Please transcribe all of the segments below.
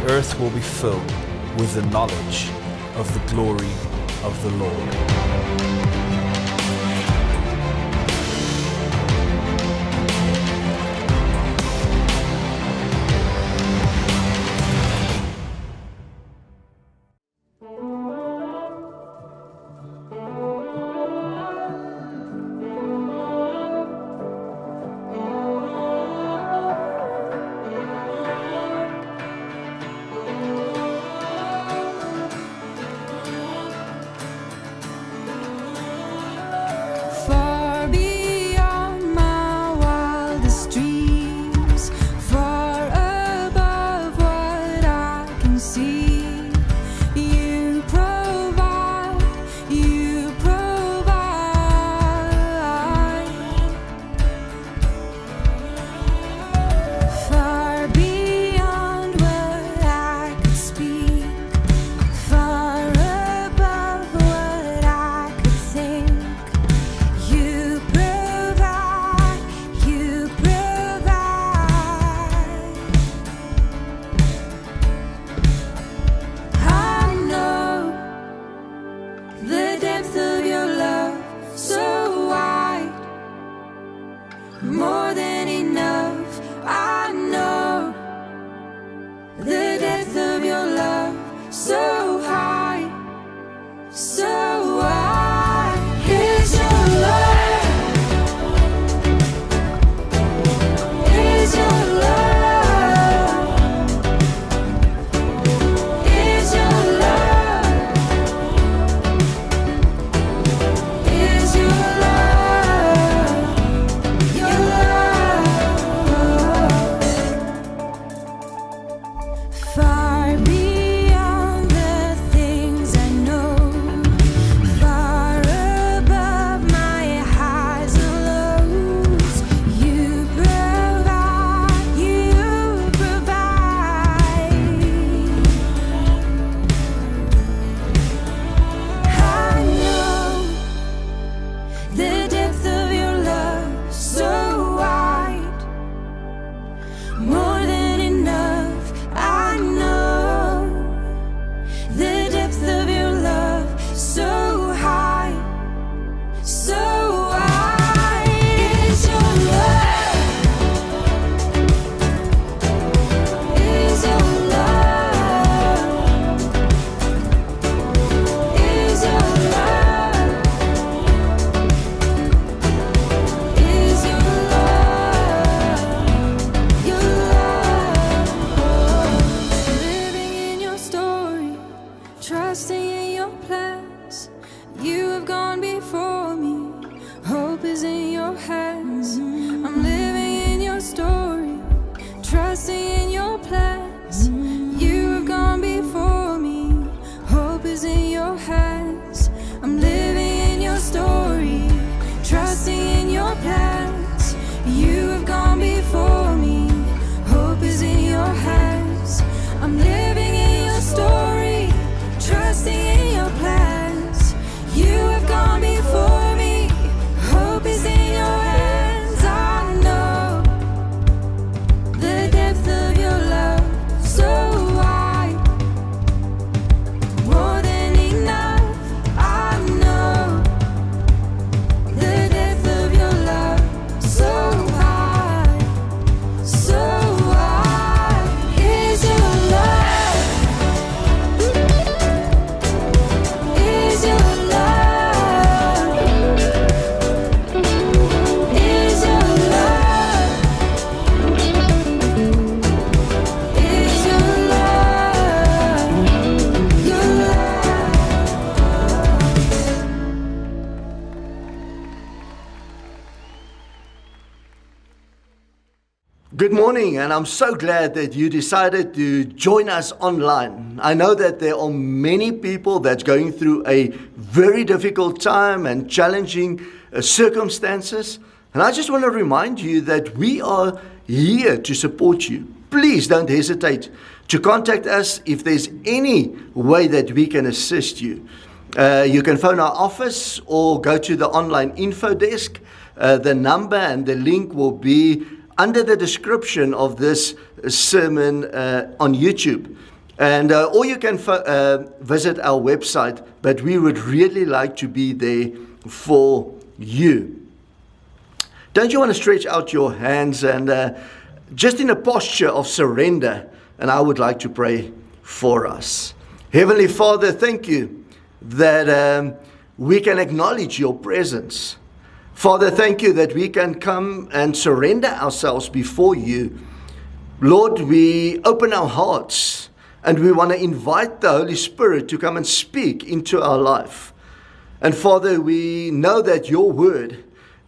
earth will be filled with the knowledge of the glory of the Lord. Far beyond my wildest dreams, far above what I can see, you provide, you provide. Far beyond what I could speak, far above what I could think. You provide, you provide. I know the depth of your love, so wide, more than enough. I know the depth of your love, so high, so wide. Is your love, is your love, is your love, is your love, your love. Far beyond the things I know, far above my highs and lows, you provide, you provide. I know the depth of your love, so wide, more than enough. I know the depth of your love, so high, so wide. Is your love, is your love, is your love, is your love, your love. Living in your story, trusting in your plans. You have gone before me, hope is in your hands. I'm living in your story, trusting in your plans. You have gone before me, hope is in your hands. I'm living in your story, trusting in your plans. You have gone before me, hope is in your hands. I'm living in your story, trusting in your plans. You have gone before me, hope is in your hands. I know the depth of your love, so wide, more than enough. I know the depth of your love, so high, so wide. Is your love, is your love, is your love, is your love, your love. Good morning, and I'm so glad that you decided to join us online. I know that there are many people that's going through a very difficult time and challenging circumstances. And I just want to remind you that we are here to support you. Please don't hesitate to contact us if there's any way that we can assist you. You can phone our office or go to the online info desk. The number and the link will be under the description of this sermon on YouTube. And or you can visit our website, but we would really like to be there for you. Don't you want to stretch out your hands and just in a posture of surrender? And I would like to pray for us. Heavenly Father, thank you that we can acknowledge your presence. Father, thank you that we can come and surrender ourselves before you. Lord, we open our hearts and we want to invite the Holy Spirit to come and speak into our life. And Father, we know that your word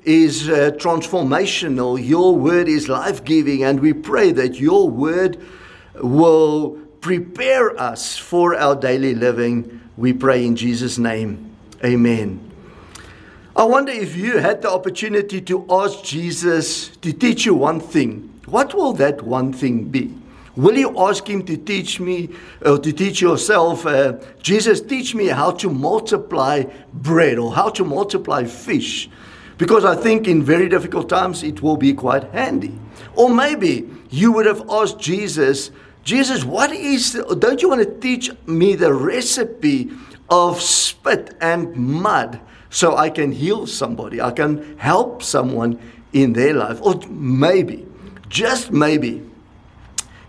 is transformational. Your word is life-giving, and we pray that your word will prepare us for our daily living. We pray in Jesus' name. Amen. I wonder if you had the opportunity to ask Jesus to teach you one thing. What will that one thing be? Will you ask him to teach me, or to teach yourself, Jesus, teach me how to multiply bread or how to multiply fish? Because I think in very difficult times it will be quite handy. Or maybe you would have asked Jesus, don't you want to teach me the recipe of spit and mud so I can heal somebody, I can help someone in their life? Or maybe, just maybe,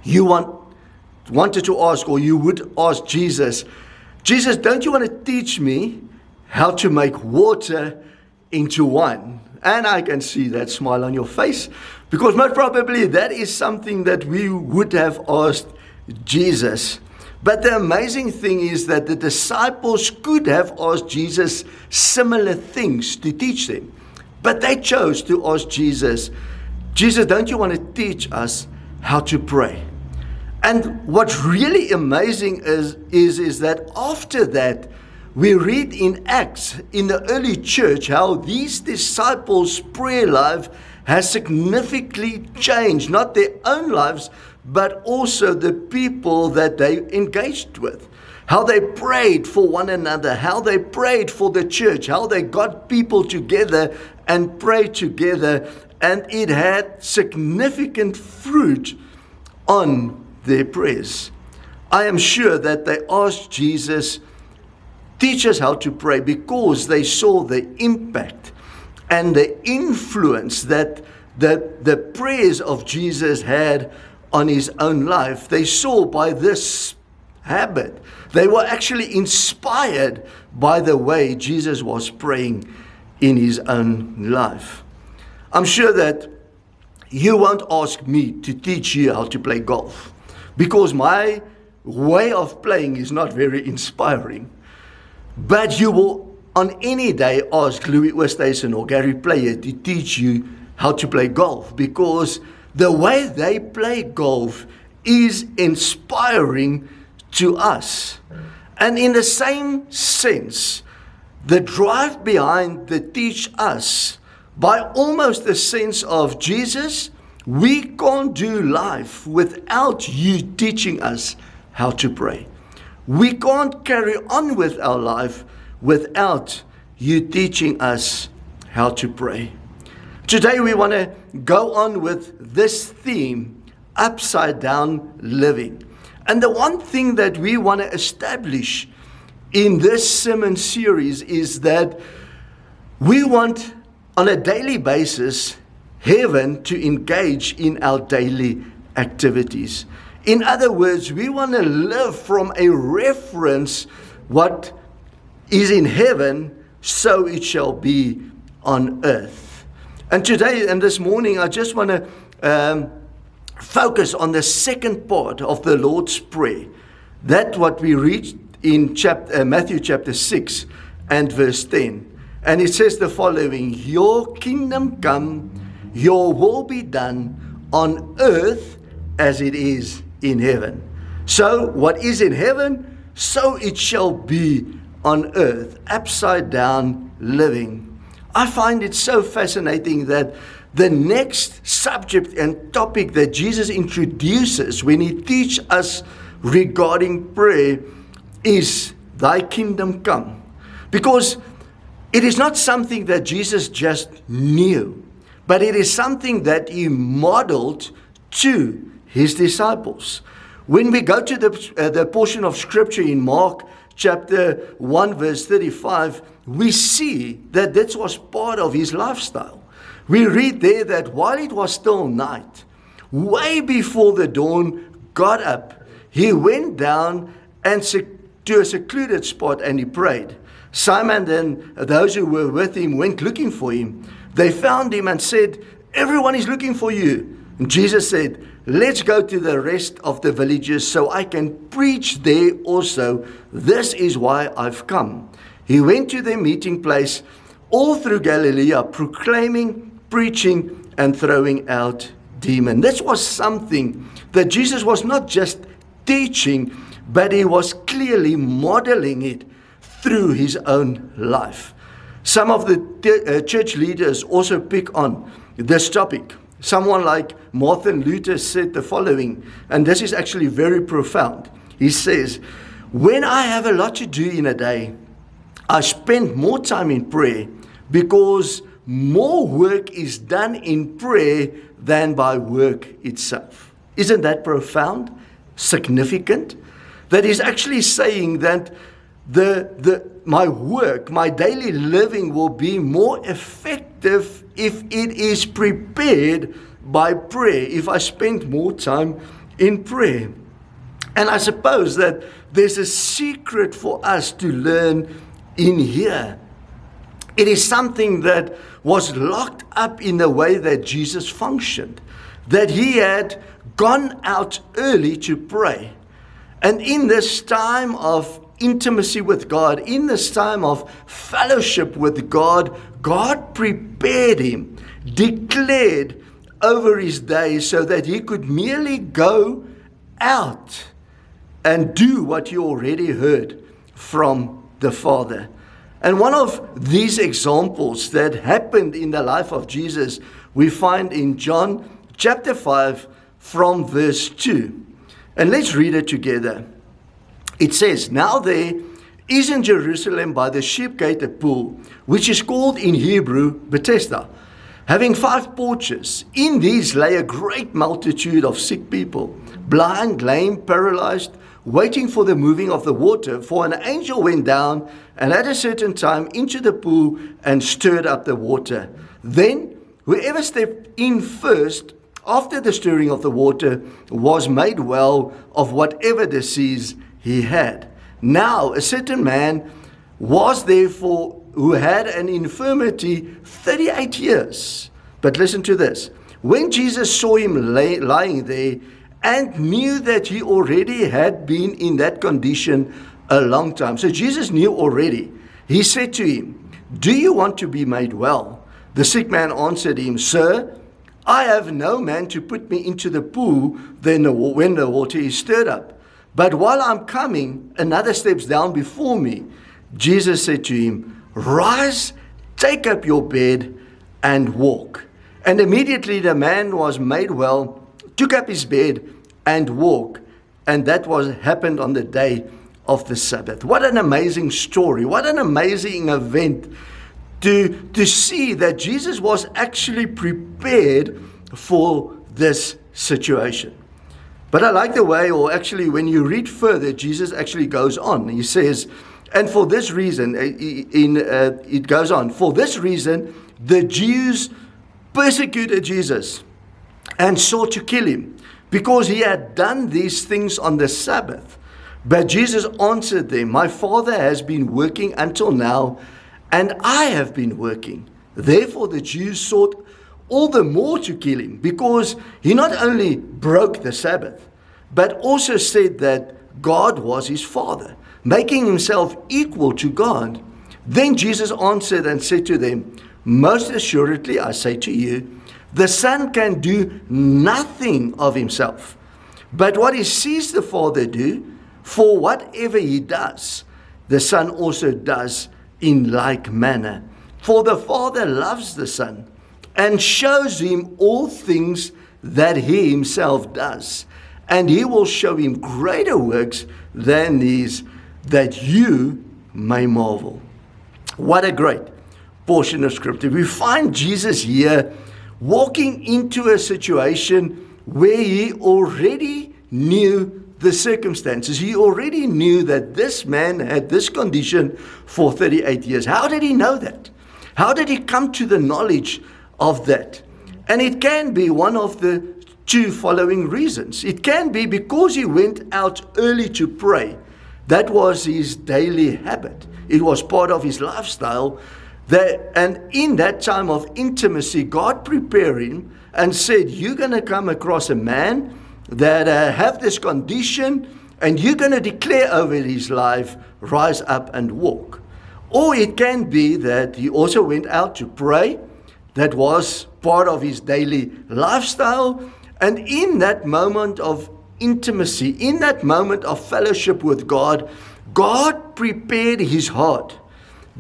you wanted to ask, or you would ask Jesus, don't you want to teach me how to make water into wine? And I can see that smile on your face, because most probably that is something that we would have asked Jesus. But the amazing thing is that the disciples could have asked Jesus similar things to teach them. But they chose to ask Jesus, don't you want to teach us how to pray? And what's really amazing is that after that, we read in Acts, in the early church, how these disciples' prayer life has significantly changed, not their own lives, but also the people that they engaged with. How they prayed for one another, how they prayed for the church, how they got people together and prayed together, and it had significant fruit on their prayers. I am sure that they asked Jesus, teach us how to pray, because they saw the impact and the influence that the prayers of Jesus had on his own life. They saw by this habit. They were actually inspired by the way Jesus was praying in his own life. I'm sure that you won't ask me to teach you how to play golf, because my way of playing is not very inspiring. But you will on any day ask Louis Oosthuizen or Gary Player to teach you how to play golf, because the way they play golf is inspiring to us. And in the same sense, the drive behind the teach us, by almost the sense of Jesus, we can't do life without you teaching us how to pray. We can't carry on with our life without you teaching us how to pray. Today we want to go on with this theme, upside down living. And the one thing that we want to establish in this sermon series is that we want on a daily basis heaven to engage in our daily activities. In other words, we want to live from a reference, what is in heaven, so it shall be on earth. And today and this morning, I just want to focus on the second part of the Lord's Prayer. That's what we read in Matthew chapter 6 and verse 10. And it says the following: your kingdom come, your will be done on earth as it is in heaven. So what is in heaven, so it shall be on earth. Upside down living. I find it so fascinating that the next subject and topic that Jesus introduces when he teaches us regarding prayer is thy kingdom come. Because it is not something that Jesus just knew, but it is something that he modeled to his disciples. When we go to the portion of scripture in Mark chapter 1 verse 35, we see that that was part of his lifestyle. We read there that while it was still night, way before the dawn got up, he went down and to a secluded spot and he prayed. Simon and those who were with him went looking for him. They found him and said, "Everyone is looking for you." And Jesus said, "Let's go to the rest of the villages so I can preach there also. This is why I've come." He went to their meeting place all through Galilee, proclaiming, preaching, and throwing out demons. This was something that Jesus was not just teaching, but he was clearly modeling it through his own life. Some of the church leaders also pick on this topic. Someone like Martin Luther said the following, and this is actually very profound. He says, "When I have a lot to do in a day, I spend more time in prayer because more work is done in prayer than by work itself." Isn't that profound? Significant? That is actually saying that my work, my daily living will be more effective if it is prepared by prayer, if I spend more time in prayer. And I suppose that there's a secret for us to learn in here. It is something that was locked up in the way that Jesus functioned, that he had gone out early to pray. And in this time of intimacy with God, in this time of fellowship with God, God prepared him, declared over his day so that he could merely go out and do what he already heard from the Father. And one of these examples that happened in the life of Jesus, we find in John chapter 5 from verse 2. And let's read it together. It says, "Now there is in Jerusalem by the sheep gate a pool, which is called in Hebrew Bethesda, having 5 porches. In these lay a great multitude of sick people, blind, lame, paralyzed, waiting for the moving of the water. For an angel went down and at a certain time into the pool and stirred up the water. Then whoever stepped in first after the stirring of the water was made well of whatever disease he had. Now a certain man was therefore who had an infirmity 38 years. But listen to this. When Jesus saw him lying there and knew that he already had been in that condition a long time." So Jesus knew already. He said to him, "Do you want to be made well?" The sick man answered him, "Sir, I have no man to put me into the pool when the water is stirred up. But while I'm coming, another steps down before me." Jesus said to him, "Rise, take up your bed, and walk." And immediately the man was made well, took up his bed, and walked. And that happened on the day of the Sabbath. What an amazing story. What an amazing event to see that Jesus was actually prepared for this situation. But I like the way, or actually when you read further, Jesus actually goes on. He says, and for this reason, it goes on, "For this reason, the Jews persecuted Jesus and sought to kill him, because he had done these things on the Sabbath. But Jesus answered them, 'My Father has been working until now, and I have been working.' Therefore the Jews sought all the more to kill him, because he not only broke the Sabbath, but also said that God was his Father, making himself equal to God. Then Jesus answered and said to them, 'Most assuredly I say to you, the Son can do nothing of himself, but what he sees the Father do, for whatever he does, the Son also does in like manner. For the Father loves the Son, and shows him all things that he himself does. And he will show him greater works than these, that you may marvel." What a great portion of scripture. We find Jesus here walking into a situation where he already knew the circumstances. He already knew that this man had this condition for 38 years. How did he know that? How did he come to the knowledge of that? And it can be one of the two following reasons. It can be because he went out early to pray. That was his daily habit. It was part of his lifestyle. And in that time of intimacy, God prepared him and said, you're going to come across a man that have this condition, and you're going to declare over his life, rise up and walk. Or it can be that he also went out to pray. That was part of his daily lifestyle. And in that moment of intimacy, in that moment of fellowship with God, God prepared his heart.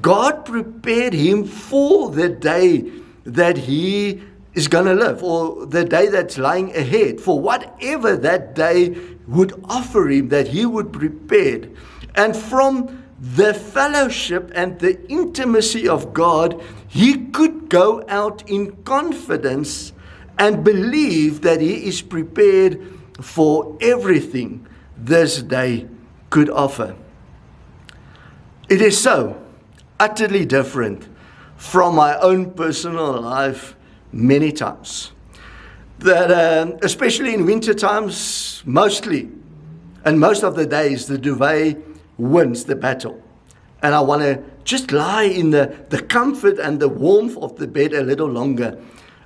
God prepared him for the day that he is going to live, or the day that's lying ahead, for whatever that day would offer him, that he would prepare. And from the fellowship and the intimacy of God, he could go out in confidence and believe that he is prepared for everything this day could offer. It is so utterly different from my own personal life many times, that especially in winter times, most of the days, the duvet wins the battle. And I want to just lie in the comfort and the warmth of the bed a little longer.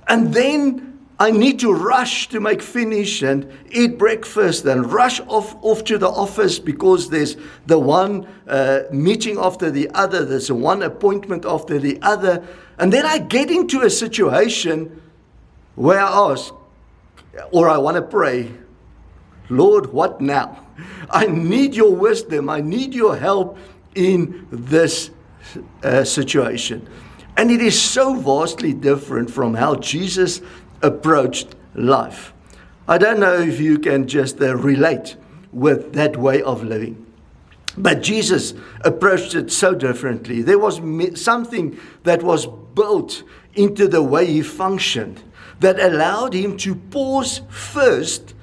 And then I need to rush to make finish and eat breakfast and rush off to the office, because there's the one meeting after the other, there's one appointment after the other. And then I get into a situation where I ask, or I want to pray, Lord, what now? I need your wisdom. I need your help in this situation. And it is so vastly different from how Jesus approached life. I don't know if you can just relate with that way of living. But Jesus approached it so differently. There was something that was built into the way he functioned that allowed him to pause first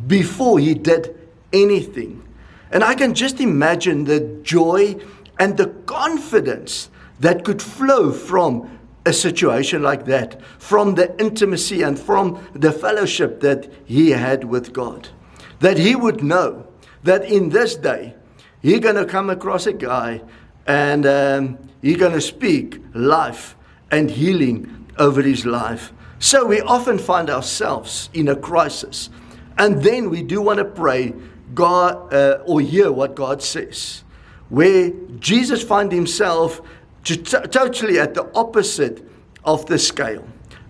before he did anything. And I can just imagine the joy and the confidence that could flow from a situation like that, from the intimacy and from the fellowship that he had with God. That he would know that in this day, he's going to come across a guy and he's going to speak life and healing over his life. So we often find ourselves in a crisis, and then we do want to pray God or hear what God says, where Jesus finds himself totally at the opposite of the scale,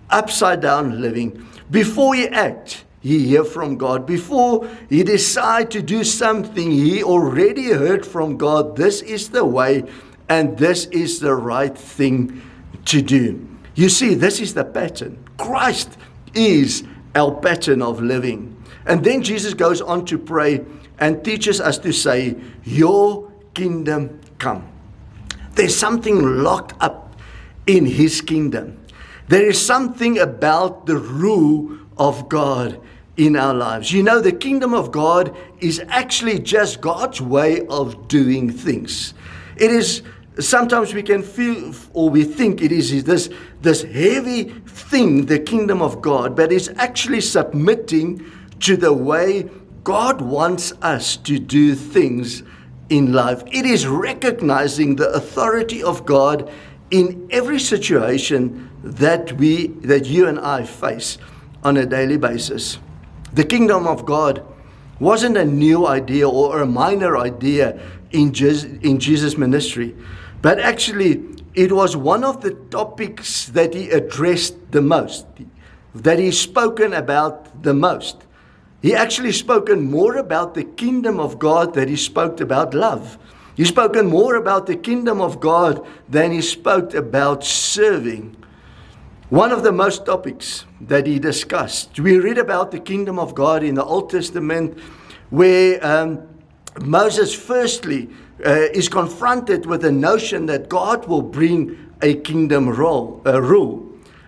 upside down living. Before he acts, he hears from God. Before he decides to do something, he already heard from God. This is the way, and this is the right thing to do. You see, this is the pattern. Christ is our pattern of living. And then Jesus goes on to pray and teaches us to say, your kingdom come. There's something locked up in his kingdom. There is something about the rule of God in our lives. You know, the kingdom of God is actually just God's way of doing things. It is, sometimes we can feel, or we think it is this heavy thing, the kingdom of God, but it's actually submitting to the way God wants us to do things in life. It is recognizing the authority of God in every situation that you and I face on a daily basis. The kingdom of God wasn't a new idea or a minor idea in Jesus' ministry, but actually it was one of the topics that he addressed the most, that he's spoken about the most. He actually spoken more about the kingdom of God than he spoke about love. He spoken more about the kingdom of God than he spoke about serving. One of the most topics that he discussed, we read about the kingdom of God in the Old Testament, where Moses firstly is confronted with the notion that God will bring a kingdom rule.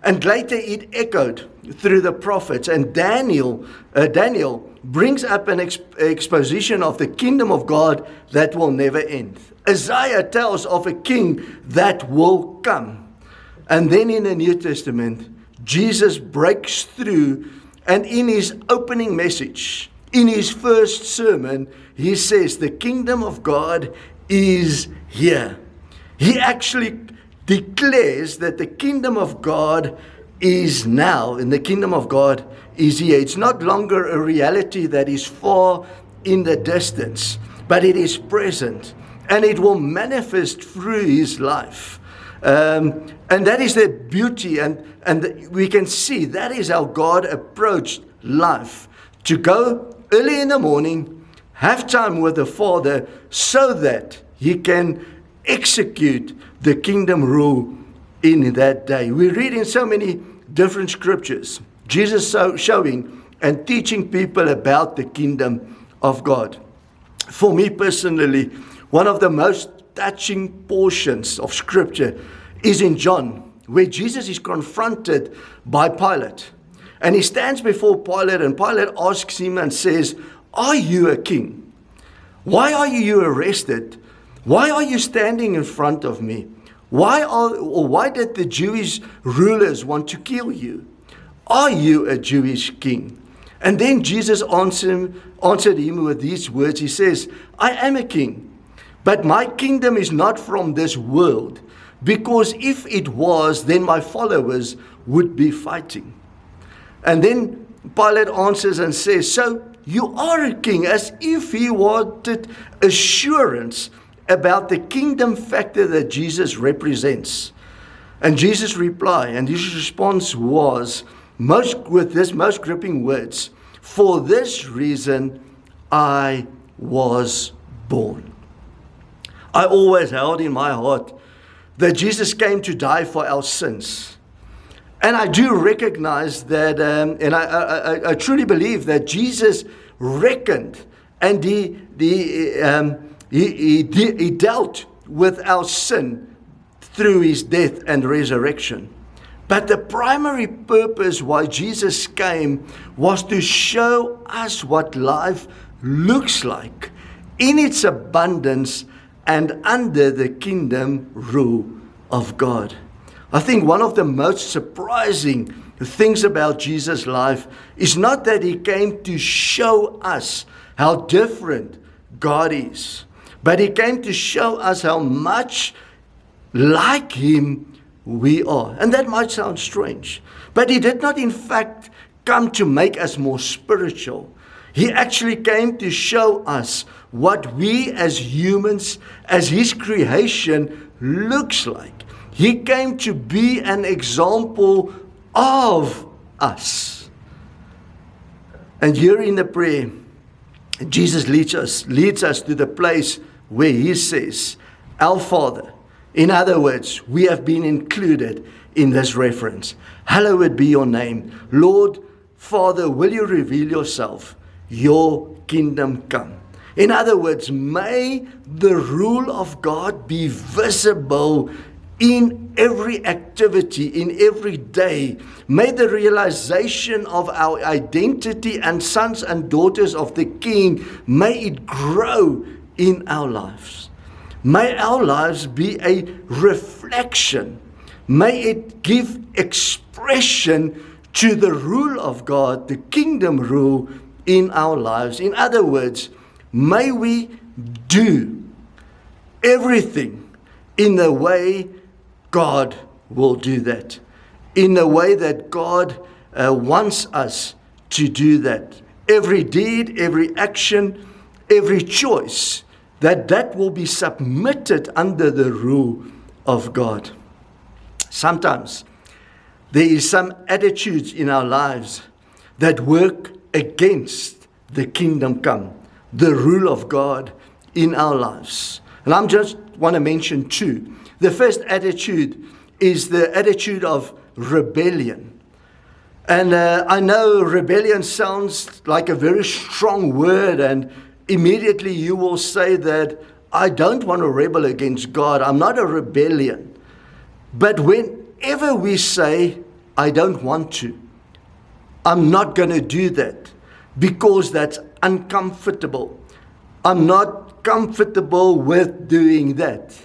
And later it echoed through the prophets. And Daniel brings up an exposition of the kingdom of God that will never end. Isaiah tells of a king that will come. And then in the New Testament, Jesus breaks through, and in his opening message, in his first sermon, he says, the kingdom of God is here. He actually declares that the kingdom of God is now, and the kingdom of God is here. It's not longer a reality that is far in the distance, but it is present, and it will manifest through his life. And that is the beauty, and we can see that is how God approached life. To go early in the morning, have time with the Father, so that he can execute the kingdom rule in that day. We read in so many different scriptures, Jesus showing and teaching people about the kingdom of God. For me personally, one of the most touching portions of scripture is in John, where Jesus is confronted by Pilate. And he stands before Pilate, and Pilate asks him and says, "Are you a king? Why are you arrested? Why are you standing in front of me? Why did the Jewish rulers want to kill you? Are you a Jewish king?" And then Jesus answered him with these words. He says, "I am a king, but my kingdom is not from this world, because if it was, then my followers would be fighting." And then Pilate answers and says, "So you are a king," as if he wanted assurance about the kingdom factor that Jesus represents. And Jesus' reply, and his response was, with this most gripping words, "For this reason I was born." I always held in my heart that Jesus came to die for our sins. And I do recognize that, and I truly believe that Jesus reckoned, and he dealt with our sin through his death and resurrection. But the primary purpose why Jesus came was to show us what life looks like in its abundance and under the kingdom rule of God. I think one of the most surprising things about Jesus' life is not that he came to show us how different God is, but he came to show us how much like him we are. And that might sound strange, but he did not in fact come to make us more spiritual. He actually came to show us what we as humans, as his creation, looks like. He came to be an example of us. And here in the prayer, Jesus leads us to the place where he says, "Our Father." In other words, we have been included in this reference. "Hallowed be your name. Lord, Father, will you reveal yourself? Your kingdom come." In other words, may the rule of God be visible in every activity, in every day. May the realization of our identity and sons and daughters of the King, may it grow in our lives. May our lives be a reflection. May it give expression to the rule of God, the kingdom rule in our lives. In other words, may we do everything in the way God will do that, in the way that God wants us to do that. Every deed, every action, every choice, that will be submitted under the rule of God. Sometimes there is some attitudes in our lives that work against the kingdom come, the rule of God in our lives. And I'm just want to mention two. The first attitude is the attitude of rebellion. And I know rebellion sounds like a very strong word, and immediately you will say that I don't want to rebel against God. I'm not a rebellion. But whenever we say, I don't want to, I'm not going to do that because that's uncomfortable. I'm not comfortable with doing that.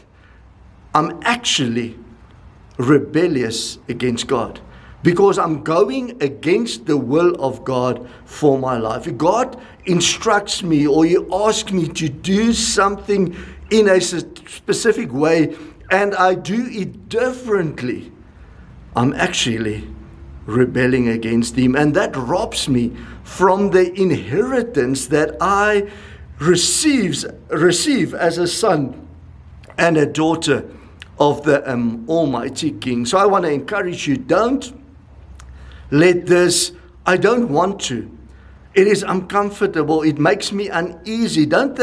I'm actually rebellious against God because I'm going against the will of God for my life. If God instructs me or you ask me to do something in a specific way and I do it differently, I'm actually rebelling against Him, and that robs me from the inheritance that I receive as a son and a daughter of the Almighty King. So I want to encourage you, don't let this, I don't want to. It is uncomfortable. It makes me uneasy. Don't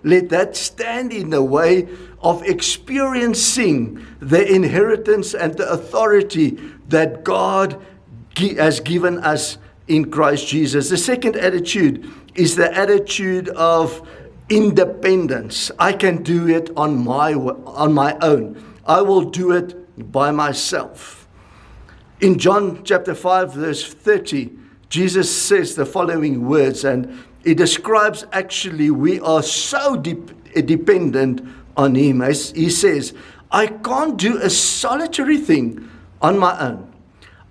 let that stand in the way of experiencing the inheritance and the authority that God has given us in Christ Jesus. The second attitude is the attitude of independence. I can do it on my own. I will do it by myself. In John chapter 5 verse 30, Jesus says the following words, and it describes actually we are so dependent on Him. He says, I can't do a solitary thing on my own.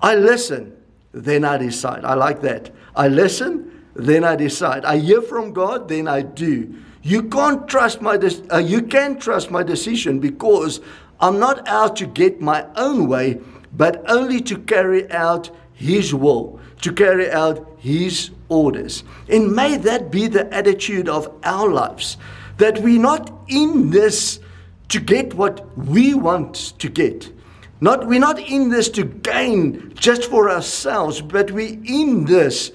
I listen, then I decide. I like that. I listen, then I decide. I hear from God, then I do. You can trust my decision because I'm not out to get my own way, but only to carry out His will, to carry out His orders. And may that be the attitude of our lives, that we're not in this to get what we want to get. We're not in this to gain just for ourselves, but we're in this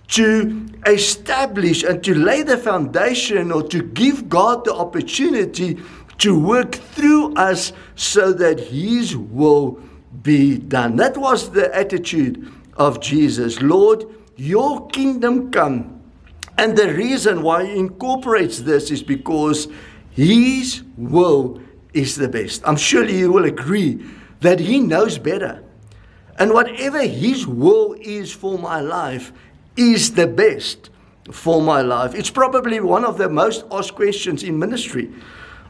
to establish and to lay the foundation, or to give God the opportunity to work through us so that His will be done. That was the attitude of Jesus. Lord, your kingdom come. And the reason why He incorporates this is because His will is the best. I'm sure you will agree that He knows better. And whatever His will is for my life is the best for my life. It's probably one of the most asked questions in ministry.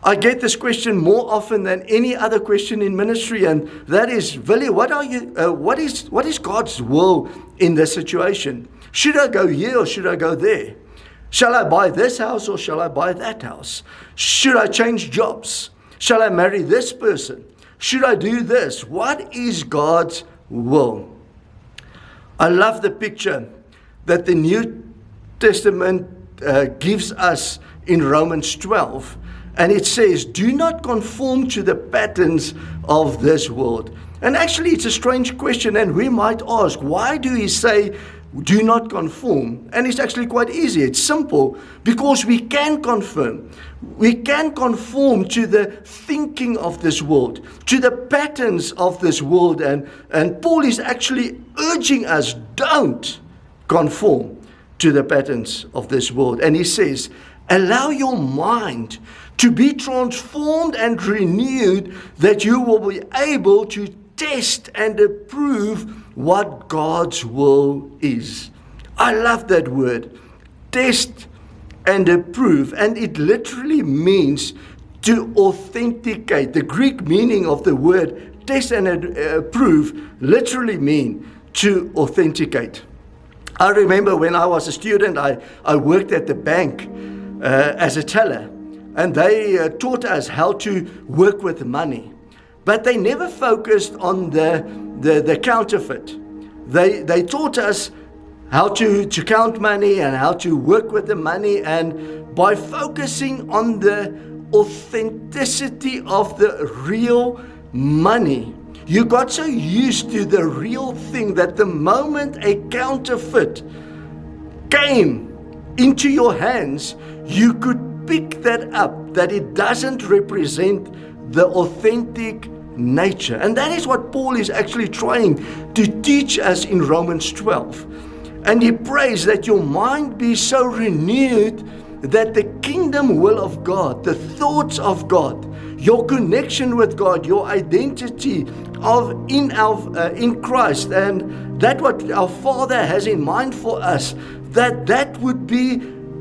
I get this question more often than any other question in ministry, and that is, Willie, what is God's will in this situation? Should I go here or should I go there? Shall I buy this house or shall I buy that house? Should I change jobs? Shall I marry this person? Should I do this? What is God's will? I love the picture that the New Testament gives us in Romans 12. And it says, do not conform to the patterns of this world. And actually, it's a strange question. And we might ask, why do He say, do not conform? And it's actually quite easy. It's simple. Because we can conform. We can conform to the thinking of this world, to the patterns of this world. And Paul is actually urging us, don't conform to the patterns of this world. And he says, allow your mind to be transformed and renewed, that you will be able to test and approve what God's will is. I love that word, test and approve. And it literally means to authenticate. The Greek meaning of the word test and approve literally mean to authenticate. I remember when I was a student, I worked at the bank as a teller. And they taught us how to work with money. But they never focused on the counterfeit. They taught us how to count money and how to work with the money. And by focusing on the authenticity of the real money, you got so used to the real thing that the moment a counterfeit came into your hands, you could pick that up, that it doesn't represent the authentic nature. And that is what Paul is actually trying to teach us in Romans 12. And he prays that your mind be so renewed that the kingdom will of God, the thoughts of God, your connection with God, your identity in Christ, and that what our Father has in mind for us, that would be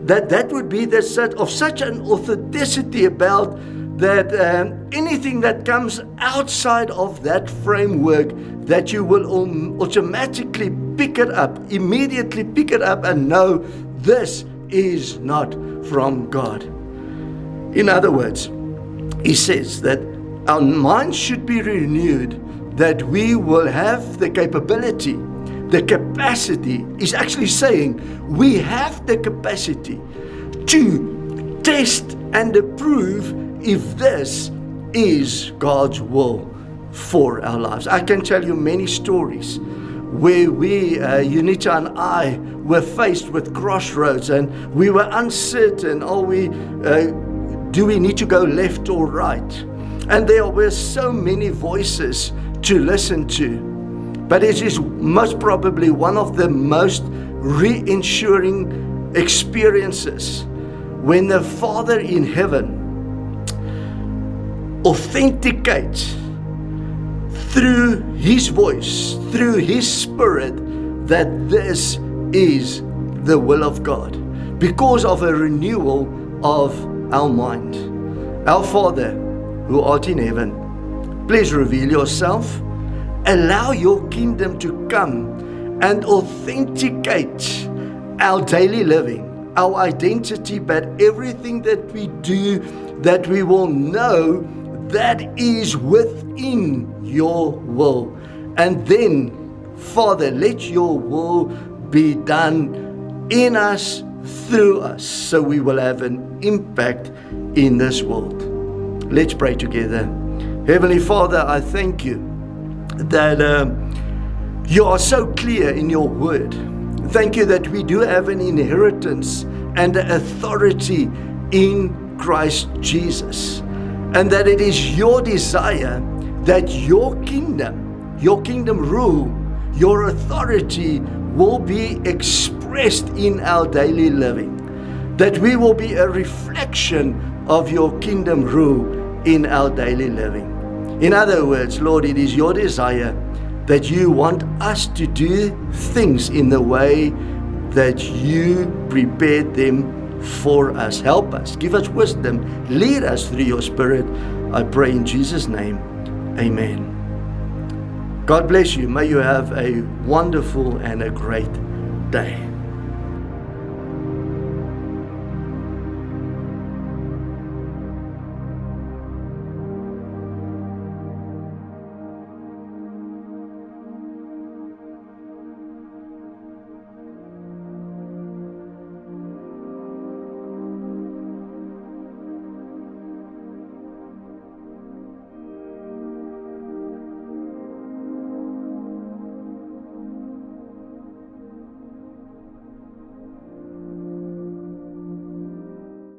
the sort of such an authenticity about that anything that comes outside of that framework, that you will automatically immediately pick it up and know this is not from God. In other words, he says that our minds should be renewed, that we will have the capability, the capacity. He's actually saying we have the capacity to test and approve if this is God's will for our lives. I can tell you many stories where Unita and I were faced with crossroads, and we were uncertain, do we need to go left or right? And there were so many voices to listen to. But it is most probably one of the most reassuring experiences when the Father in heaven authenticates through His voice, through His Spirit, that this is the will of God, because of a renewal of our mind. Our Father who art in heaven, please reveal yourself. Allow your kingdom to come and authenticate our daily living, our identity, but everything that we do, that we will know that is within your will. And then, Father, let your will be done in us, through us, so we will have an impact in this world. Let's pray together. Heavenly Father, I thank you that you are so clear in your word. Thank you that we do have an inheritance and authority in Christ Jesus, and that it is your desire that your kingdom rule, your authority will be expressed in our daily living, that we will be a reflection of your kingdom rule in our daily living. In other words, Lord, it is your desire that you want us to do things in the way that you prepared them for us. Help us, give us wisdom, lead us through your Spirit. I pray in Jesus' name, amen. God bless you. May you have a wonderful and a great day.